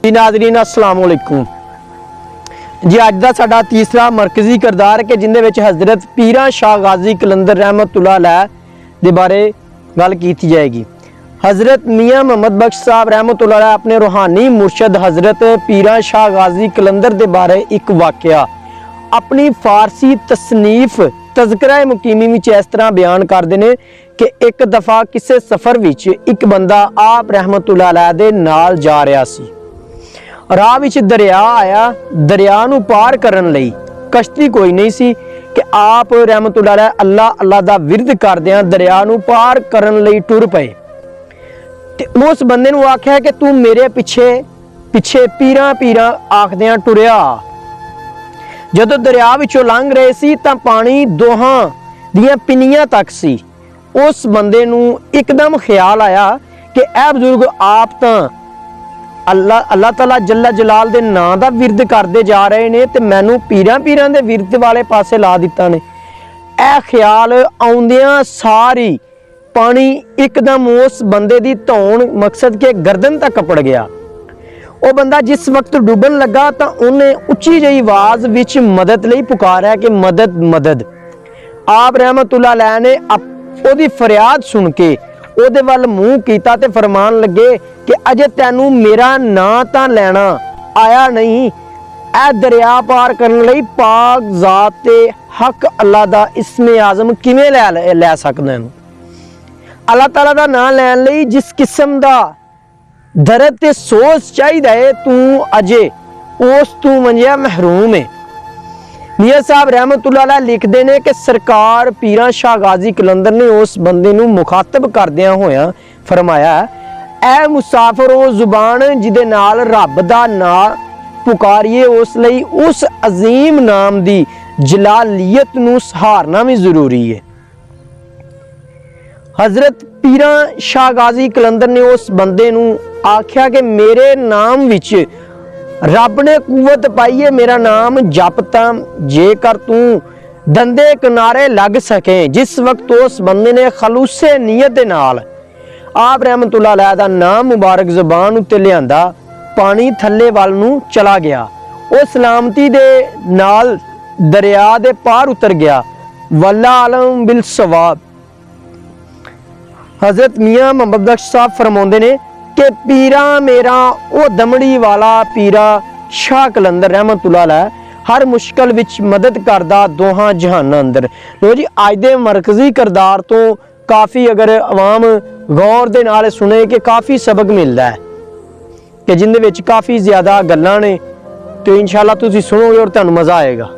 जी नाज़रीन अस्सलाम वालेकुम जी। अज का साडा तीसरा मरकजी किरदार कि जिंदे विच हज़रत पीरा शाह गाजी कलंदर रहमतुल्लाह अलैह दे बारे गल की जाएगी। हज़रत मियाँ मोहम्मद बख्श साहब रहमतुल्लाह अलैह अपने रूहानी मुर्शद हज़रत पीरा शाह गाजी कलंदर दे बारे एक वाकया अपनी फारसी तसनीफ तज़किरा मुकीमी विच इस तरह बयान करते हैं कि एक दफ़ा किसी सफ़र विच एक बंदा आप रहमतुल्लाह अलैह दे नाल जा रहा सी। राह विच दरिया आया, दरिया नूं पार करन लई कश्ती कोई नहीं सी कि आप रहमतुल्लाह अलैह अल्लाह अल्लाह दा विरद करदियां दरिया नूं पार करन लई टुर पए। ते उस बंदे नूं आख्या कि तू मेरे पिछे पिछे पीरां पीरां आखदियां टुरिया। जदों दरिया विचों लंघ रहे सी तां पानी दोहां दियां पिनियां तक सी। उस बंदे नूं एकदम ख्याल आया कि ऐ बुजुर्ग आप तां अल्लाह ताला जल्ला जलाल दे नां दा विरद करते जा रहे ने ते मैनू पीरां पीरां दे विरद वाले पासे ला दिता ने। ऐ ख्याल आउंदियां सारी पानी एकदम उस बंदे दी धौन मकसद के गर्दन तक कपड़ गया। वो बंदा जिस वक्त डुबन लगा तो उन्हें उच्ची जी आवाज विच मदद लई पुकारा कि मदद मदद। आप रहमतुल्लाह अलैह ने ओदी फरियाद सुन के ओदे वल मुंह कीता ते फरमान लगे कि अजे तैनू मेरा नां तां लेना आया नहीं, ऐ दरिया पार करने लई पाक जात ते हक अल्लाह दा इस्मे आज़म किवें लै सकदा है। अल्लाह ताला दा नां लैन लई जिस किस्म दा दर्द ते सोच चाहिदा है तू अजे उस तू मंजिया महरूम है। मियाँ साहब रहमतुल्लाह अलैह लिखते हैं कि सरकार पीरा शाह गाजी कलंदर ने उस बंदे नूं मुखातब करदियां होया फरमाया, ऐ मुसाफिर वो जुबान जिदे नाल रब दा नां पुकारिए उस लई उस अजीम नाम दी जलालियत नूं सहारना भी जरूरी है। हज़रत पीरा शाह गाजी कलंदर ने उस बंदे नूं आख्या कि मेरे नाम विच रब ने कुवत पाई है, मेरा नाम जपता जेकर तू दंदे किनारे लग सके। जिस वक्त उस बंदे ने खलूसे नीयत दे नाल आप रहमतुल्लाह अलैह दा नाम मुबारक ज़बान उत्ते लियांदा, पानी थल्ले वाल नूं चला गया। वो सलामती दे नाल दरिया दे पार उतर गया। वल्ला आलम बिल सवाब। हज़रत मियाँ मोहम्मद बख्श साहब फरमाते ने कि पीरा मेरा वो दमड़ी वाला पीरा शाह कलंदर रहमतुल्लाह अलैह हर मुश्किल विच मदद करदा दोहां जहानां अंदर। लो जी अज दे मरकजी किरदार तो काफ़ी अगर आवाम गौर दे नाल सुने कि काफ़ी सबक मिलता है कि जिंदे विच काफ़ी ज़्यादा गल्लां ने। तो इंशाअल्लाह तुसीं सुनोगे और तुहानूं मज़ा आएगा।